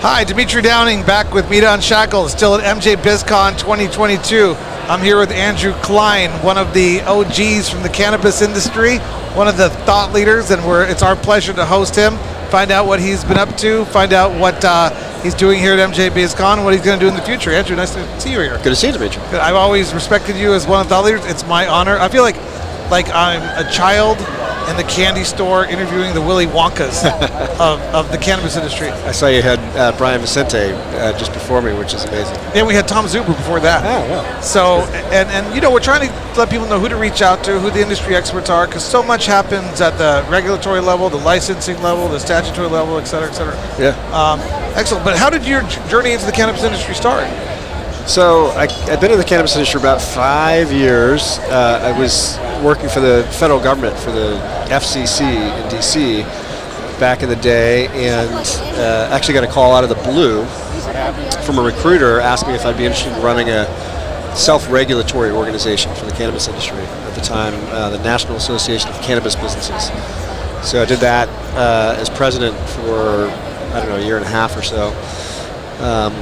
Hi, Dimitri Downing back with MITA Unshackled, still at Mjbizcon 2022. I'm here with Andrew Kline, one of the OGs from the cannabis industry, one of the thought leaders, and it's our pleasure to host him, find out what he's been up to, find out what he's doing here at Mjbizcon, and what he's going to do in the future. Andrew, nice to see you here. Good to see you, Dimitri. I've always respected you as one of the thought leaders. It's my honor. I feel like I'm a child in the candy store interviewing the Willy Wonkas of the cannabis industry. I saw you had Brian Vicente just before me, which is amazing. Yeah, we had Tom Zuber before that. Oh, wow. So, and you know, we're trying to let people know who to reach out to, who the industry experts are, because so much happens at the regulatory level, the licensing level, the statutory level, et cetera, et cetera. Yeah. Excellent. But how did your journey into the cannabis industry start? So I've been in the cannabis industry for about 5 years. I was working for the federal government, for the FCC in DC back in the day, and actually got a call out of the blue from a recruiter asking me if I'd be interested in running a self-regulatory organization for the cannabis industry at the time, the National Association of Cannabis Businesses. So I did that as president for, I don't know, a year and a half or so.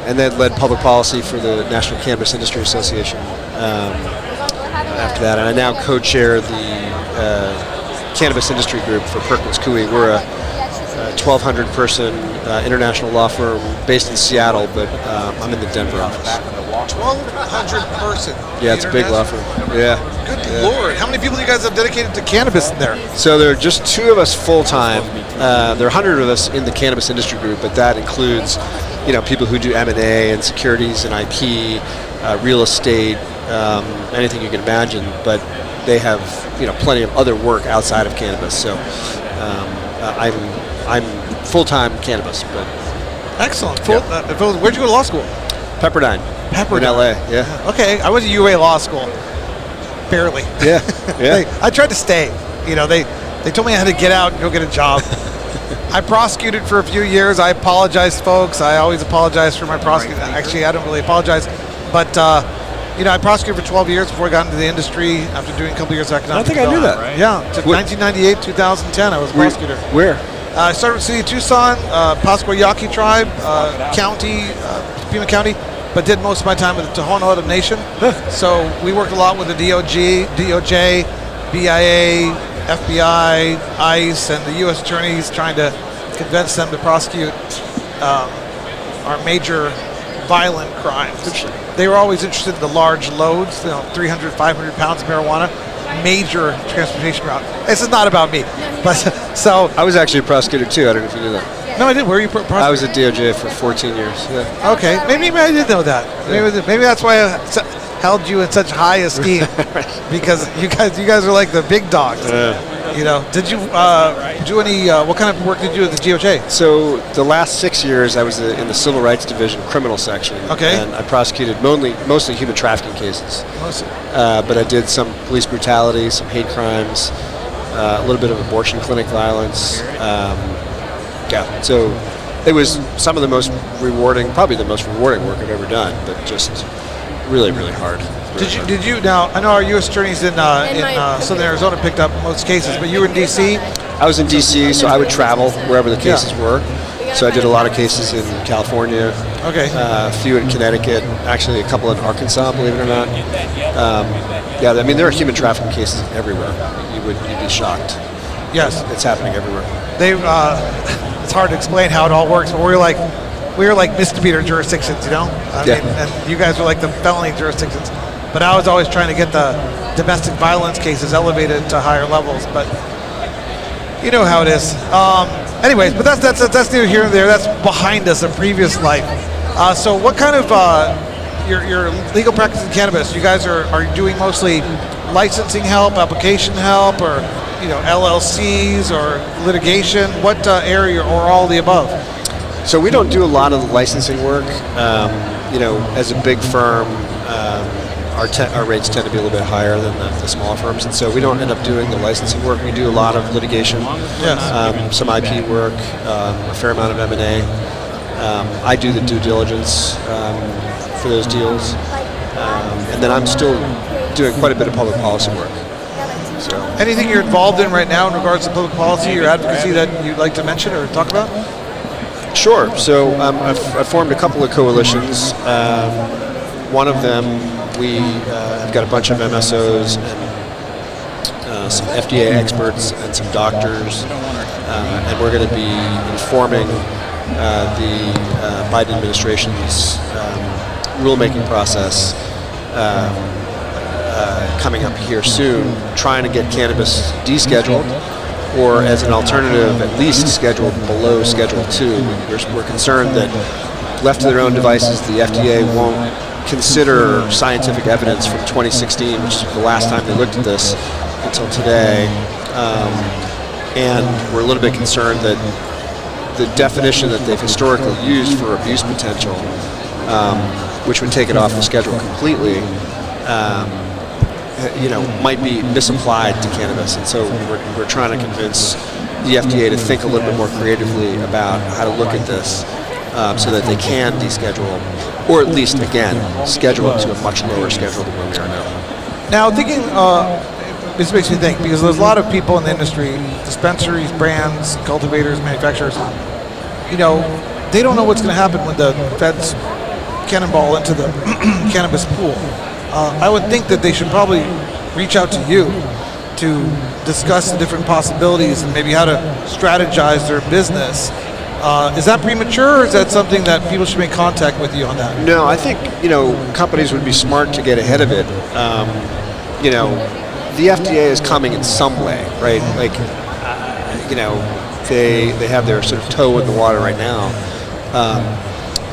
And then led public policy for the National Cannabis Industry Association after that. And I now co-chair the cannabis industry group for Perkins Coie. We're a 1,200 person international law firm based in Seattle, but I'm in the Denver office. 1,200 person. Yeah, it's a big law firm. Yeah. Good Lord. How many people do you guys have dedicated to cannabis in there? So there are just 2 of us full-time. There are 100 of us in the cannabis industry group, but that includes people who do M&A and securities and IP, real estate, anything you can imagine. But they have plenty of other work outside of cannabis. So I'm full-time cannabis. But excellent. Where'd you go to law school? Pepperdine. In LA. Yeah. Okay, I went to UA Law School. Barely. Yeah. Yeah. I tried to stay. They told me I had to get out and go get a job. I prosecuted for a few years. I apologize, folks. I always apologize for my prosecution. Actually, I don't really apologize. But, I prosecuted for 12 years before I got into the industry after doing a couple years of economic development. I think I knew that. Yeah. To 1998, 2010, I was a prosecutor. Where? I started with City of Tucson, Pasquayaqui tribe, county, Pima County, but did most of my time with the Tohono O'odham Nation. So we worked a lot with the DOJ, BIA, FBI, ICE, and the U.S. attorneys trying to convince them to prosecute our major violent crimes. They were always interested in the large loads, 300, 500 pounds of marijuana, major transportation route. This is not about me. But so I was actually a prosecutor too. I don't know if you knew that. No, I didn't. Where were you prosecutor? I was at DOJ for 14 years. Yeah. Okay, maybe I did know that. Maybe that's why I held you in such high esteem, because you guys are like the big dogs. Did you do any? What kind of work did you do at the DOJ? So the last 6 years, I was in the Civil Rights Division criminal section. Okay. And I prosecuted mostly human trafficking cases. Mostly. But I did some police brutality, some hate crimes, a little bit of abortion clinic violence. So it was some of the most rewarding, probably the most rewarding work I've ever done, but just really, really hard. Did you now? I know our U.S. attorneys in Southern Arizona picked up most cases, but you were in D.C. I was in D.C., so I would travel wherever the cases were. So I did a lot of cases in California. Okay. A few in Connecticut, actually a couple in Arkansas, believe it or not. There are human trafficking cases everywhere. You'd be shocked. Yes, it's happening everywhere. It's hard to explain how it all works, but we were like misdemeanor jurisdictions, I mean, and you guys were like the felony jurisdictions. But I was always trying to get the domestic violence cases elevated to higher levels. But you know how it is. Anyways, but that's neither here nor there. That's behind us, a previous life. So what kind of your legal practice in cannabis? You guys are doing mostly licensing help, application help, or LLCs or litigation? What area, or all the above? So we don't do a lot of the licensing work. As a big firm, our rates tend to be a little bit higher than the smaller firms, and so we don't end up doing the licensing work. We do a lot of litigation, some IP work, a fair amount of M&A. I do the due diligence for those deals, and then I'm still doing quite a bit of public policy work. So, anything you're involved in right now in regards to public policy or advocacy that you'd like to mention or talk about? Sure. So I've formed a couple of coalitions. One of them, we have got a bunch of MSOs and some FDA experts and some doctors, and we're going to be informing the Biden administration's rulemaking process coming up here soon, trying to get cannabis descheduled, or as an alternative, at least scheduled below Schedule 2. We're concerned that left to their own devices, the FDA won't consider scientific evidence from 2016, which is the last time they looked at this, until today. And we're a little bit concerned that the definition that they've historically used for abuse potential, which would take it off the schedule completely, might be misapplied to cannabis. And so we're trying to convince the FDA to think a little bit more creatively about how to look at this so that they can deschedule, or at least, again, schedule it to a much lower schedule than where we are now. Now, thinking, this makes me think, because there's a lot of people in the industry, dispensaries, brands, cultivators, manufacturers, they don't know what's going to happen when the feds cannonball into the cannabis pool. I would think that they should probably reach out to you to discuss the different possibilities and maybe how to strategize their business. Is that premature, or is that something that people should make contact with you on that? No, I think, companies would be smart to get ahead of it. The FDA is coming in some way, right? Like, they have their sort of toe in the water right now.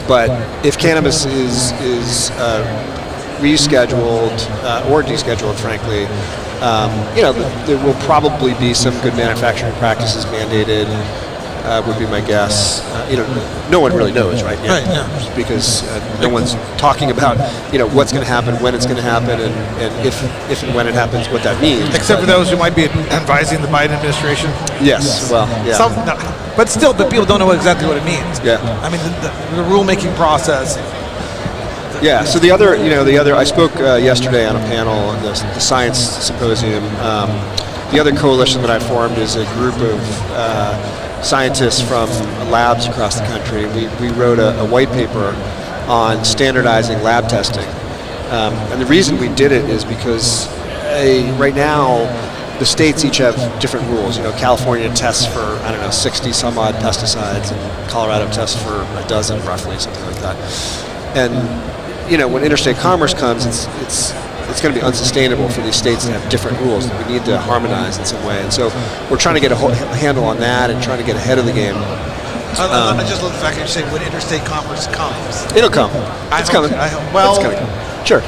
But if cannabis is rescheduled or descheduled, frankly, there will probably be some good manufacturing practices mandated, would be my guess. No one really knows right now, right, yeah. Because no one's talking about what's going to happen, when it's going to happen, and if and when it happens, what that means. Except for those who might be advising the Biden administration. Yes, well, yeah. But still, but people don't know exactly what it means. Yeah. I mean, the rulemaking process. Yeah. So the other, I spoke yesterday on a panel on the science symposium. The other coalition that I formed is a group of scientists from labs across the country. We wrote a white paper on standardizing lab testing. And the reason we did it is because right now the states each have different rules. California tests for, 60 some odd pesticides, and Colorado tests for a dozen roughly, something like that. And when interstate commerce comes, it's going to be unsustainable for these states to have different rules. We need to harmonize in some way, and so we're trying to get a handle on that and trying to get ahead of the game. I just love the fact that you say when interstate commerce comes. It'll come. It's coming. Well, it's coming. Sure.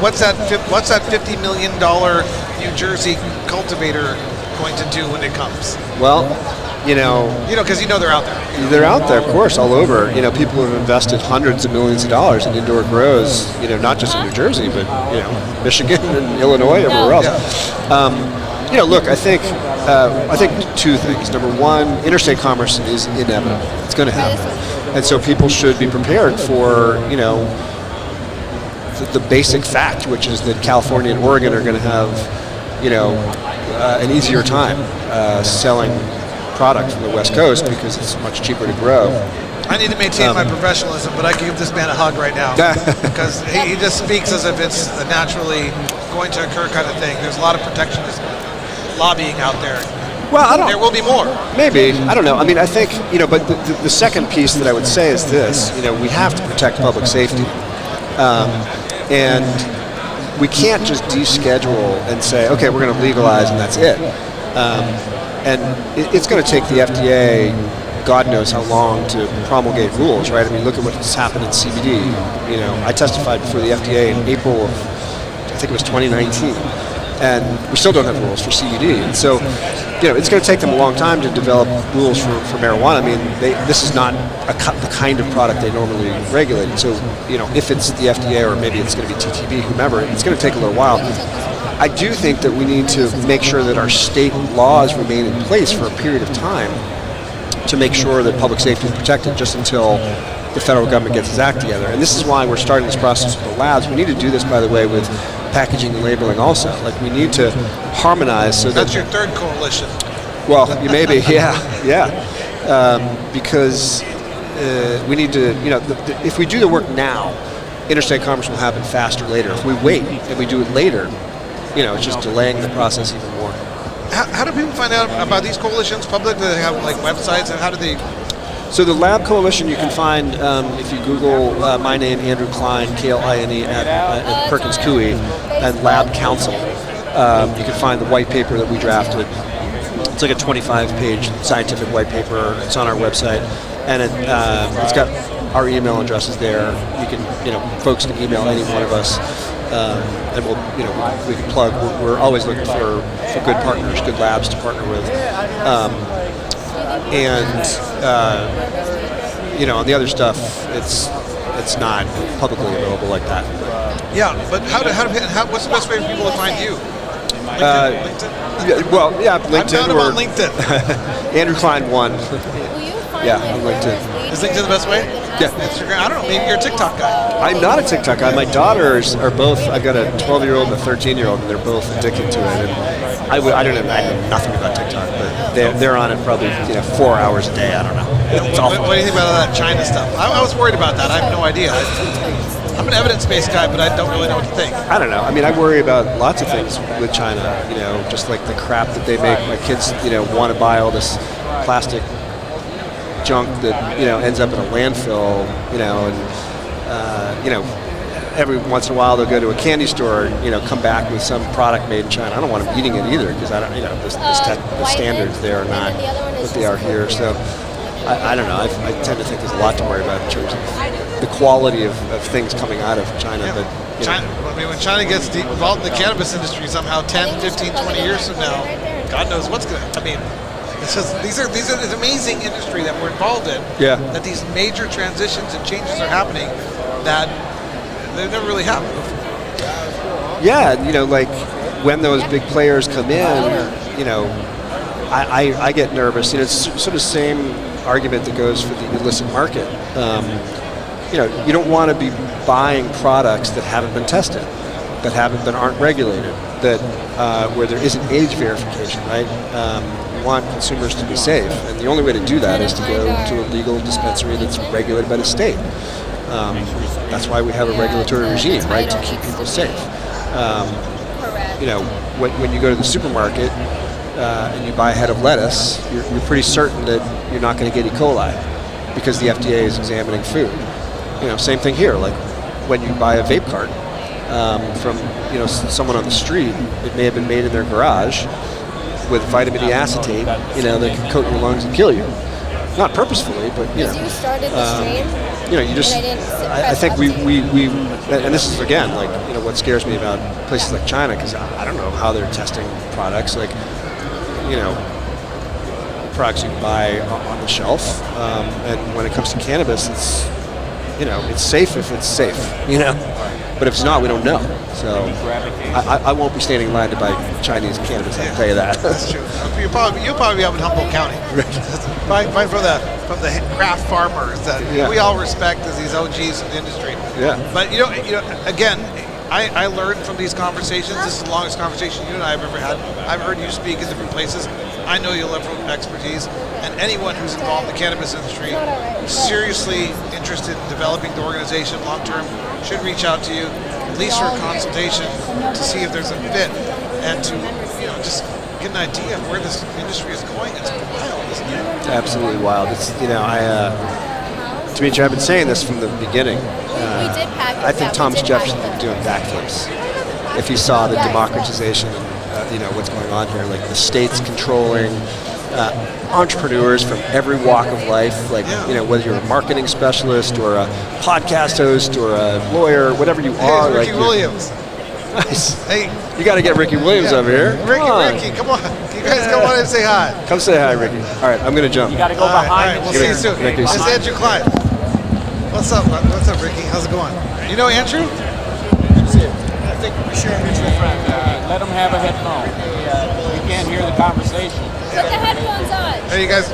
What's that $50 million New Jersey cultivator going to do when it comes? Well, because they're out there. They're out there, of course, all over. People have invested hundreds of millions of dollars in indoor grows. Not just in New Jersey, but Michigan and Illinois, everywhere else. Yeah. Look, I think two things. Number one, interstate commerce is inevitable. It's going to happen, and so people should be prepared for the basic fact, which is that California and Oregon are going to have an easier time selling product from the West Coast because it's much cheaper to grow. I need to maintain my professionalism, but I can give this man a hug right now because he just speaks as if it's a naturally going to occur kind of thing. There's a lot of protectionist lobbying out there. Well, there will be more. Maybe. I don't know. I mean, I think, but the second piece that I would say is this, we have to protect public safety. And we can't just deschedule and say, okay, we're going to legalize and that's it. And it's going to take the FDA, God knows how long, to promulgate rules, right? I mean, look at what's happened in CBD. I testified before the FDA in April of, I think it was 2019, and we still don't have rules for CBD. And so, it's going to take them a long time to develop rules for marijuana. I mean, this is not the kind of product they normally regulate. And so, if it's the FDA or maybe it's going to be TTB, whomever, it's going to take a little while. I do think that we need to make sure that our state laws remain in place for a period of time to make sure that public safety is protected just until the federal government gets its act together. And this is why we're starting this process with the labs. We need to do this, by the way, with packaging and labeling also. Like, we need to harmonize so That's your third coalition. Well, maybe, yeah. Because, we need to, if we do the work now, interstate commerce will happen faster later. If we wait and we do it later, it's just delaying the process even more. How do people find out about these coalitions public? Do they have like websites, and how do they? So the Lab Coalition you can find if you Google my name, Andrew Kline, Kline at Perkins Coie, and Lab Council. You can find the white paper that we drafted. It's like a 25-page scientific white paper. It's on our website, and it's got our email addresses there. You can, folks can email any one of us, and we can plug. We're always looking for good partners, good labs to partner with. On the other stuff, it's not publicly available like that. Yeah, but what's the best way for people to find you? LinkedIn? LinkedIn. I'm found him on LinkedIn. Andrew Kline 1. Yeah, on LinkedIn. Is LinkedIn the best way? Yeah. Instagram? I don't know. Maybe you're a TikTok guy. I'm not a TikTok guy. My daughters are both. I've got a 12-year-old and a 13-year-old, and they're both addicted to it. And I know nothing about TikTok, but they're on it probably 4 hours a day. I don't know. What do you think about all that China stuff? I was worried about that. I have no idea. I'm an evidence-based guy, but I don't really know what to think. I don't know. I mean, I worry about lots of things with China. Just like the crap that they make. My kids, want to buy all this plastic junk that ends up in a landfill. Every once in a while they'll go to a candy store and come back with some product made in China. I don't want them eating it either because I don't. The standards there are not what they are here. So I don't know. I tend to think there's a lot to worry about in terms of the quality of things coming out of China. Yeah. But China, when China gets involved in the cannabis industry somehow 10, 15, 20 years from now, God knows what's going to, it's just, these are this amazing industry that we're involved in. Yeah. That these major transitions and changes are happening that they've never really happened before. Yeah, like when those big players come in, I get nervous. It's sort of the same argument that goes for the illicit market. You don't want to be buying products that haven't been tested, that aren't regulated, that where there isn't age verification, right? You want consumers to be safe, and the only way to do that is to go to a legal dispensary that's regulated by the state. That's why we have a regulatory regime, right, to keep people safe. When you go to the supermarket and you buy a head of lettuce, you're pretty certain that you're not going to get E. coli because the FDA is examining food. Same thing here. Like when you buy a vape cart from someone on the street, it may have been made in their garage with vitamin E acetate. That can coat your lungs and kill you. Not purposefully, but you started the stream. I think we and this is again like what scares me about places like China, because I don't know how they're testing products like products you can buy on the shelf, and when it comes to cannabis, it's safe if it's safe, but if it's not, we don't know. So I won't be standing in line to buy Chinese cannabis. I can tell you that. That's true. You'll probably be up in Humboldt County. Buy from the craft farmers that we all respect as these OGs in the industry. Yeah. But again, I learned from these conversations. This is the longest conversation you and I have ever had. I've heard you speak in different places. I know your level of expertise, and anyone who's involved in the cannabis industry, seriously interested in developing the organization long term, should reach out to you, at least for a consultation, to see if there's a fit, and to just get an idea of where this industry is going. It's wild, isn't it? It's absolutely wild. It's Dimitri, I've been saying this from the beginning. I think Thomas Jefferson would be doing backflips if he saw the democratization and what's going on here, like the states controlling entrepreneurs from every walk of life, like whether you're a marketing specialist or a podcast host or a lawyer, whatever you are. Ricky Willliams. Nice. Hey, you got to get Ricky Williams over here. Ricky, come on. You guys come on and say hi. Come say hi, Ricky. All right, I'm going to jump. You got to go behind. All right, we'll see you soon. This is Andrew Kline. What's up, Ricky? How's it going? You know Andrew? I think we share a mutual friend. Let him have a headphone. We can't hear the conversation. Put the headphones on. Hey, you guys.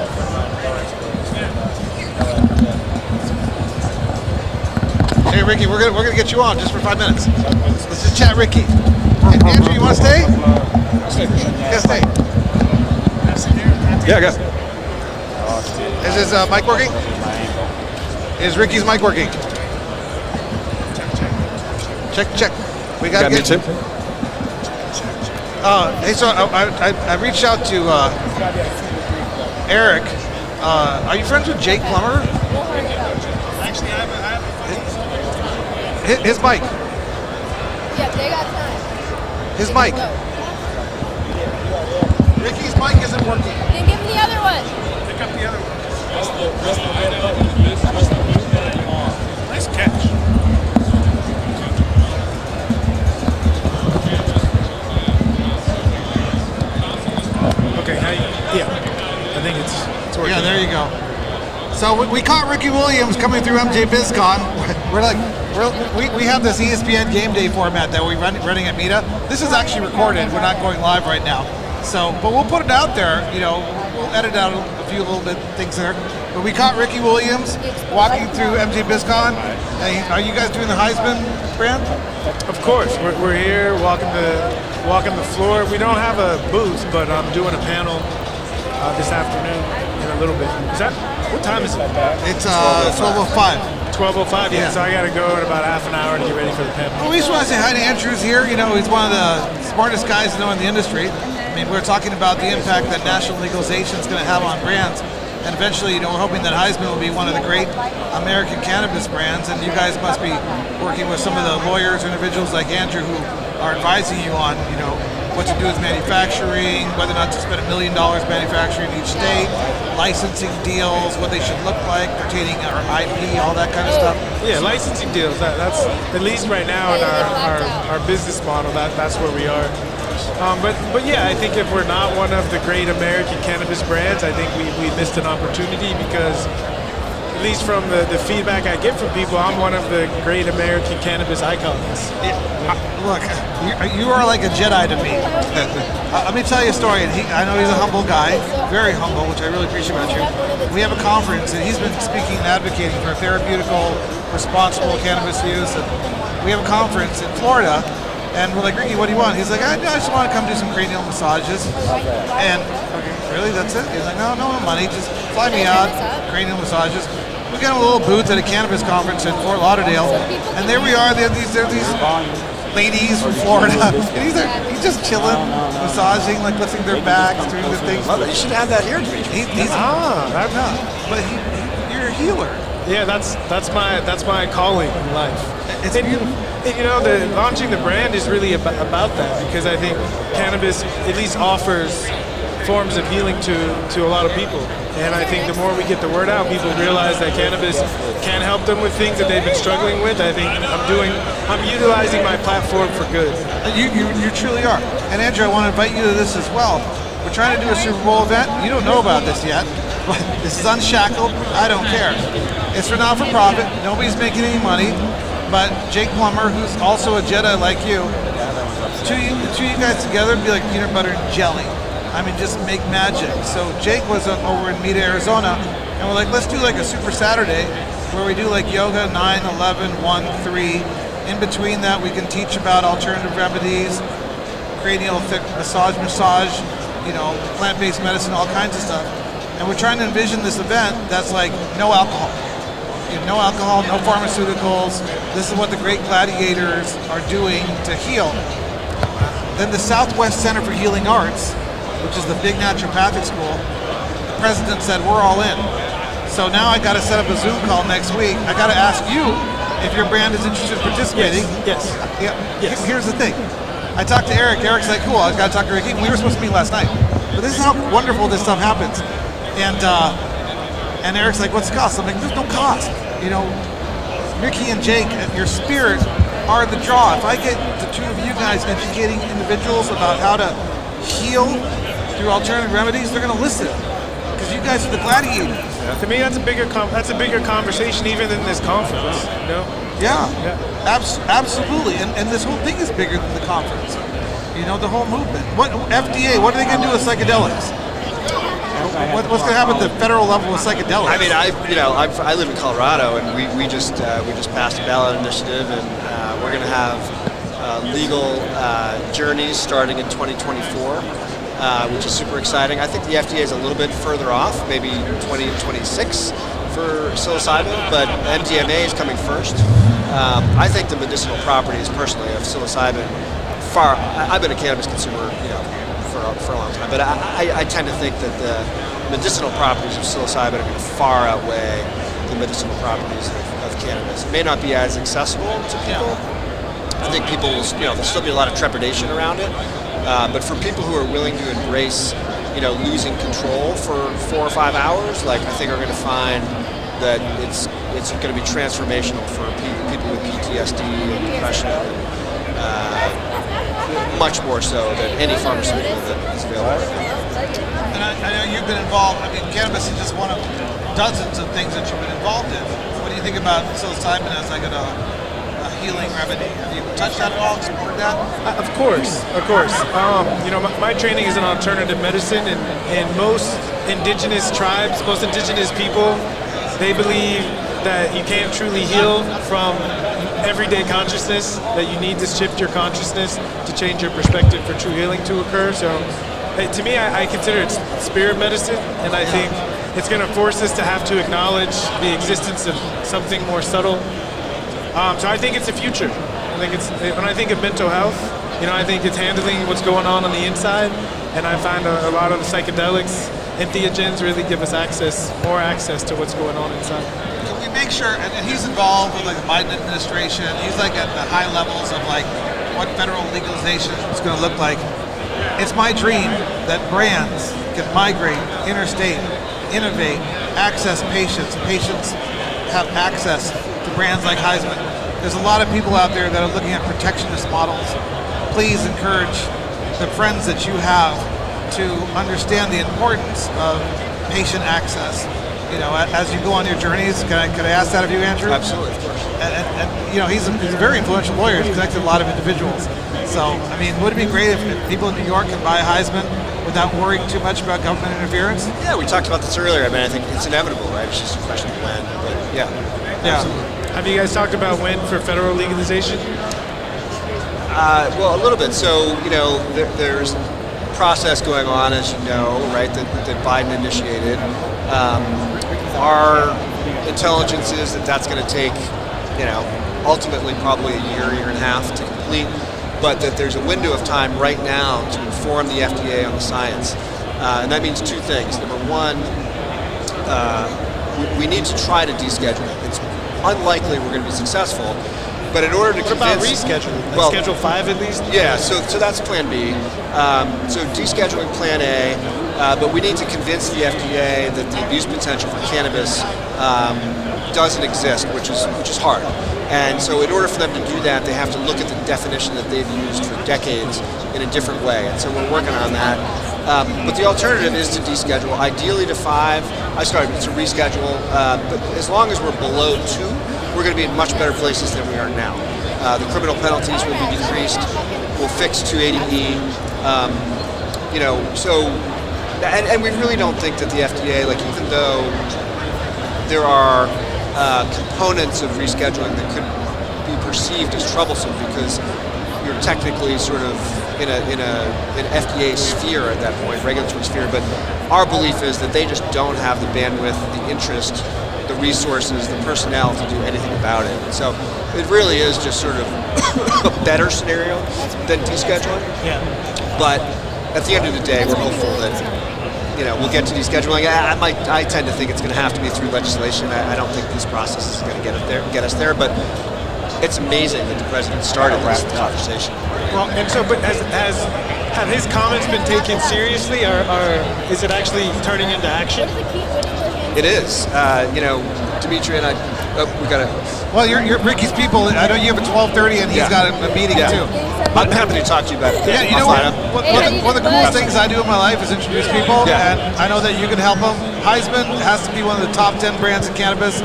Hey, Ricky, we're gonna get you on just for 5 minutes. Let's just chat, Ricky. Hey, Andrew, you want to stay? Yeah, stay. Yeah, go. Is this mic working? Is Ricky's mic working? Check. We Got me too. Hey, so I reached out to Eric. Are you friends with Jake Plummer? Actually, I have His mic. Yeah, they got time. His mic. Ricky's mic isn't working. Then give him the other one. pick up the other one. That's the red button. Nice catch. Okay, now I think it's working. Yeah, there you go. So we caught Ricky Willliams coming through Mjbizcon. We have this ESPN game day format that we're running at MITA. This is actually recorded. We're not going live right now. So, but we'll put it out there. You know, we'll edit out a few little bit things there. But we caught Ricky Willliams walking through Mjbizcon. Are you guys doing the Highsman brand? Of course, we're here walking the floor. We don't have a booth, but I'm doing a panel this afternoon in a little bit. What time is it? It's 12:05. 12:05. Yeah. So I got to go in about half an hour to get ready for the panel. Well, we just want to say hi to Andrew's here. You know, he's one of the smartest guys to know in the industry. I mean, we're talking about the impact that national legalization is going to have on brands. And eventually, you know, we're hoping that Highsman will be one of the great American cannabis brands. And you guys must be working with some of the lawyers or individuals like Andrew who are advising you on, you know, what to do with manufacturing, whether or not to spend $1 million manufacturing in each state, licensing deals, what they should look like, pertaining our IP, all that kind of stuff. Yeah, licensing deals. That's at least right now in our business model. That's where we are. But yeah, I think if we're not one of the great American cannabis brands, I think we missed an opportunity because, at least from the feedback I get from people, I'm one of the great American cannabis icons. Look, you are like a Jedi to me. Let me tell you a story. I know he's a humble guy, very humble, which I really appreciate about you. We have a conference, and he's been speaking and advocating for therapeutical, responsible cannabis use. And we have a conference in Florida. And we're like, Ricky, what do you want? He's like, I just want to come do some cranial massages. And, okay, really, that's it? He's like, no money, just fly me out, cranial massages. We got a little booth at a cannabis conference in Fort Lauderdale. And there we are, there are these ladies from Florida. And he's just chilling, massaging, like lifting their backs, doing the things. Well, you should have that here, Dimitri. But you're a healer. Yeah, that's my calling in life. It's beautiful. And, you know, launching the brand is really about that because I think cannabis at least offers forms of healing to a lot of people. And I think the more we get the word out, people realize that cannabis can help them with things that they've been struggling with. I think I'm utilizing my platform for good. You truly are. And Andrew, I want to invite you to this as well. We're trying to do a Super Bowl event. You don't know about this yet, but this is unshackled. I don't care. It's for not-for-profit. Nobody's making any money. But Jake Plummer, who's also a Jedi like you, two of you guys together would be like peanut butter and jelly. I mean, just make magic. So Jake was over in MITA, Arizona, and we're like, let's do like a Super Saturday where we do like yoga 9, 11, 1, 3. In between that, we can teach about alternative remedies, cranial thick massage, you know, plant-based medicine, all kinds of stuff. And we're trying to envision this event that's like no alcohol. No alcohol, no pharmaceuticals. This is what the great gladiators are doing to heal. Then the Southwest Center for Healing Arts, which is the big naturopathic school, the president said, we're all in. So now I got to set up a Zoom call next week. I got to ask you if your brand is interested in participating. Yes. Yeah. Yes. Here's the thing. I talked to Eric. Eric's like, cool, I got to talk to Ricky. We were supposed to meet last night. But this is how wonderful this stuff happens. And Eric's like, what's the cost? I'm like, there's no cost. You know, Ricky and Jake, your spirit are the draw. If I get the two of you guys educating individuals about how to heal through alternative remedies, they're going to listen. Because you guys are the gladiators. Yeah. To me, that's a bigger conversation even than this conference. You know? Yeah. Absolutely. And this whole thing is bigger than the conference. You know, the whole movement. FDA, what are they going to do with psychedelics? What's going to happen at the federal level with psychedelics? I mean, I live in Colorado, and we just passed a ballot initiative, and we're going to have legal journeys starting in 2024, which is super exciting. I think the FDA is a little bit further off, maybe 2026 for psilocybin, but MDMA is coming first. I think the medicinal properties, personally, of psilocybin I've been a cannabis consumer, for a long time, but I tend to think that the medicinal properties of psilocybin are going to far outweigh the medicinal properties of cannabis. It may not be as accessible to people. I think people will, there'll still be a lot of trepidation around it, but for people who are willing to embrace, losing control for 4 or 5 hours, I think are going to find that it's going to be transformational for people with PTSD and depression. Much more so than any pharmaceutical that is available. And I know you've been involved. I mean, cannabis is just one of dozens of things that you've been involved in. What do you think about psilocybin as a healing remedy? Have you touched that at all? Explored that? Of course. My training is in alternative medicine, and most indigenous tribes, most indigenous people, they believe that you can't truly heal from everyday consciousness, that you need to shift your consciousness to change your perspective for true healing to occur. So to me, I consider it spirit medicine, and I think it's going to force us to have to acknowledge the existence of something more subtle. So I think it's the future. When I think of mental health, I think it's handling what's going on the inside, and I find a lot of the psychedelics, entheogens, really give us more access to what's going on inside. Can we make sure, and he's involved with the Biden administration, he's at the high levels of what federal legalization is going to look like. It's my dream that brands can migrate interstate, innovate, access patients. Patients have access to brands like Highsman. There's a lot of people out there that are looking at protectionist models. Please encourage the friends that you have to understand the importance of patient access. As you go on your journeys, could I ask that of you, Andrew? Absolutely, of course. And he's a very influential lawyer. He's connected a lot of individuals. So, would it be great if people in New York can buy Highsman without worrying too much about government interference? Yeah, we talked about this earlier. I think it's inevitable, right? It's just a question of when. But yeah. Absolutely. Have you guys talked about when for federal legalization? Well, a little bit. So, there's a process going on, as you know, right, that Biden initiated. Our intelligence is that that's going to take, ultimately probably a year and a half to complete, but that there's a window of time right now to inform the FDA on the science. And that means two things. Number one, we need to try to deschedule it. It's unlikely we're going to be successful, but in order to convince... What about rescheduling? Schedule 5 at least? Yeah, so that's plan B. So descheduling plan A, but we need to convince the FDA that the abuse potential for cannabis doesn't exist, which is hard. And so in order for them to do that, they have to look at the definition that they've used for decades in a different way. And so we're working on that. But the alternative is to deschedule, ideally to 5. To reschedule. But as long as we're below 2, we're going to be in much better places than we are now. The criminal penalties will be decreased. We'll fix 280E. And we really don't think that the FDA, even though there are components of rescheduling that could be perceived as troublesome because you're technically sort of in an FDA sphere at that point, regulatory sphere, but our belief is that they just don't have the bandwidth, the interest, the resources, the personnel to do anything about it. And so it really is just sort of a better scenario than descheduling. Yeah. But at the end of the day, we're hopeful that we'll get to descheduling. I tend to think it's going to have to be through legislation. I don't think this process is going to get us there. But it's amazing that the president started this conversation. Well, and so, but have his comments been taken seriously, or is it actually turning into action? It is. Dimitri and I, we got to... Well, you're Ricky's people. I know you have a 12:30, and he's got a meeting too. I'm happy to talk to you about it. Yeah, one of the coolest things I do in my life is introduce people, and I know that you can help them. Highsman has to be one of the top 10 brands in cannabis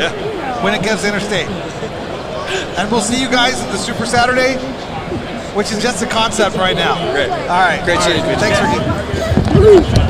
when it gets interstate. And we'll see you guys at the Super Saturday, which is just a concept right now. Great. All right. Great seeing you. Thanks, Ricky.